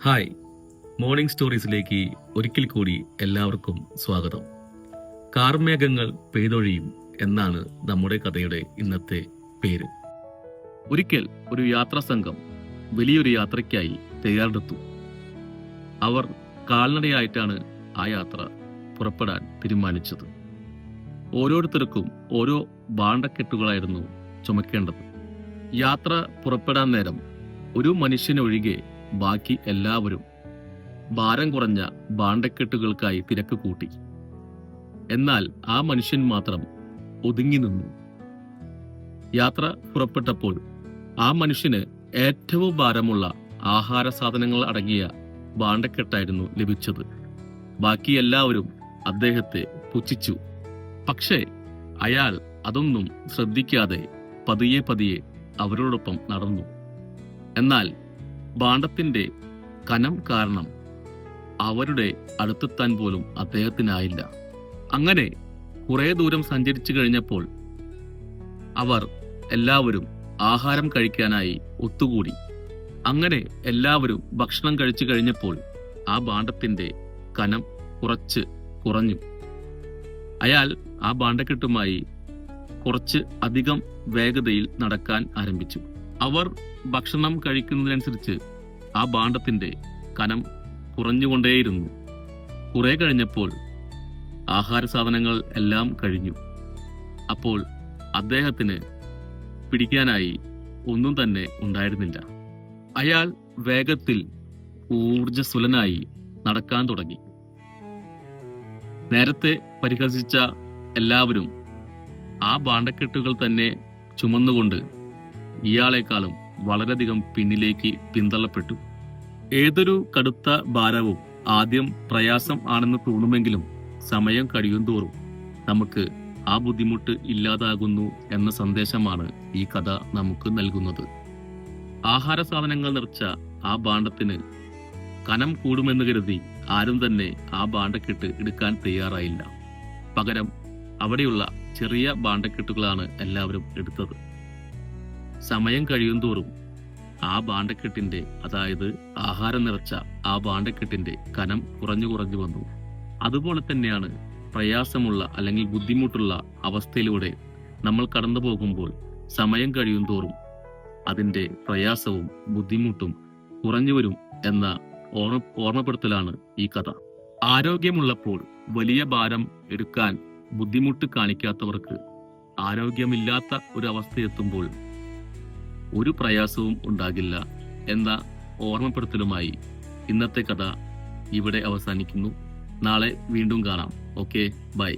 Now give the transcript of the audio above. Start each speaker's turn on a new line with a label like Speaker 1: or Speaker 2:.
Speaker 1: Hi, morning സ്റ്റോറീസിലേക്ക് ഒരിക്കൽ കൂടി എല്ലാവർക്കും സ്വാഗതം. കാർമേഘങ്ങൾ പെയ്തൊഴിയും എന്നാണ് നമ്മുടെ കഥയുടെ ഇന്നത്തെ പേര്. ഒരിക്കൽ ഒരു യാത്രാ സംഘം വലിയൊരു യാത്രയ്ക്കായി തയ്യാറെടുത്തു. അവർ കാൽനടയായിട്ടാണ് ആ യാത്ര പുറപ്പെടാൻ തീരുമാനിച്ചത്. ഓരോരുത്തർക്കും ഓരോ ഭാണ്ഡക്കെട്ടുകളായിരുന്നു ചുമക്കേണ്ടത്. യാത്ര പുറപ്പെടാൻ നേരം ഒരു മനുഷ്യനൊഴികെ ബാക്കി എല്ലാവരും ഭാരം കുറഞ്ഞ ഭാണ്ഡക്കെട്ടുകൾക്കായി തിരക്ക് കൂട്ടി. എന്നാൽ ആ മനുഷ്യൻ മാത്രം ഒതുങ്ങി നിന്നു. യാത്ര പുറപ്പെട്ടപ്പോൾ ആ മനുഷ്യന് ഏറ്റവും ഭാരമുള്ള ആഹാര സാധനങ്ങൾ അടങ്ങിയ ഭാണ്ഡക്കെട്ടായിരുന്നു ലഭിച്ചത്. ബാക്കി എല്ലാവരും അദ്ദേഹത്തെ പുച്ഛിച്ചു. പക്ഷേ അയാൾ അതൊന്നും ശ്രദ്ധിക്കാതെ പതിയെ പതിയെ അവരോടൊപ്പം നടന്നു. എന്നാൽ ഭാണ്ഡത്തിന്റെ കനം കാരണം അവരുടെ അടുത്തെത്താൻ പോലും അദ്ദേഹത്തിനായില്ല. അങ്ങനെ കുറെ ദൂരം സഞ്ചരിച്ചു കഴിഞ്ഞപ്പോൾ അവർ എല്ലാവരും ആഹാരം കഴിക്കാനായി ഒത്തുകൂടി. അങ്ങനെ എല്ലാവരും ഭക്ഷണം കഴിച്ചു കഴിഞ്ഞപ്പോൾ ആ ഭാണ്ഡത്തിന്റെ കനം കുറച്ച് കുറഞ്ഞു. അയാൾ ആ ഭാണ്ഡക്കെട്ടുമായി കുറച്ച് അധികം വേഗതയിൽ നടക്കാൻ ആരംഭിച്ചു. അവർ ഭക്ഷണം കഴിക്കുന്നതിനനുസരിച്ച് ആ ഭാണ്ഡത്തിന്റെ കനം കുറഞ്ഞുകൊണ്ടേയിരുന്നു. കുറെ കഴിഞ്ഞപ്പോൾ ആഹാര സാധനങ്ങൾ എല്ലാം കഴിഞ്ഞു. അപ്പോൾ അദ്ദേഹത്തിന് പിടിക്കാനായി ഒന്നും തന്നെ ഉണ്ടായിരുന്നില്ല. അയാൾ വേഗത്തിൽ ഊർജ്ജസ്വലനായി നടക്കാൻ തുടങ്ങി. നേരത്തെ പരിഹസിച്ച എല്ലാവരും ആ ഭാണ്ഡക്കെട്ടുകൾ തന്നെ ചുമന്നുകൊണ്ട് ഇയാളെക്കാളും വളരെയധികം പിന്നിലേക്ക് പിന്തള്ളപ്പെട്ടു. ഏതൊരു കടുത്ത ഭാരവും ആദ്യം പ്രയാസം ആണെന്ന് തോന്നുമെങ്കിലും സമയം കഴിയുന്തോറും നമുക്ക് ആ ബുദ്ധിമുട്ട് ഇല്ലാതാകുന്നു എന്ന സന്ദേശമാണ് ഈ കഥ നമുക്ക് നൽകുന്നത്. ആഹാര സാധനങ്ങൾ നിറച്ച ആ ഭാണ്ഡത്തിന് കനം കൂടുമെന്ന് കരുതി ആരും തന്നെ ആ ഭാണ്ഡക്കെട്ട് എടുക്കാൻ തയ്യാറായില്ല. പകരം അവിടെയുള്ള ചെറിയ ഭാണ്ഡക്കെട്ടുകളാണ് എല്ലാവരും എടുത്തത്. സമയം കഴിയുന്തോറും ആ ഭാണ്ഡക്കെട്ടിന്റെ, അതായത് ആഹാരം നിറച്ച ആ ഭാണ്ഡക്കെട്ടിന്റെ കനം കുറഞ്ഞു വന്നു. അതുപോലെ തന്നെയാണ് പ്രയാസമുള്ള അല്ലെങ്കിൽ ബുദ്ധിമുട്ടുള്ള അവസ്ഥയിലൂടെ നമ്മൾ കടന്നു പോകുമ്പോൾ സമയം കഴിയുന്തോറും അതിന്റെ പ്രയാസവും ബുദ്ധിമുട്ടും കുറഞ്ഞു വരും എന്ന ഓർമ്മപ്പെടുത്തലാണ് ഈ കഥ. ആരോഗ്യമുള്ളപ്പോൾ വലിയ ഭാരം എടുക്കാൻ ബുദ്ധിമുട്ട് കാണിക്കാത്തവർക്ക് ആരോഗ്യമില്ലാത്ത ഒരു അവസ്ഥയെത്തുമ്പോൾ ഒരു പ്രയാസവും ഉണ്ടാകില്ല എന്ന ഓർമ്മപ്പെടുത്തലുമായി ഇന്നത്തെ കഥ ഇവിടെ അവസാനിക്കുന്നു. നാളെ വീണ്ടും കാണാം. Okay, by.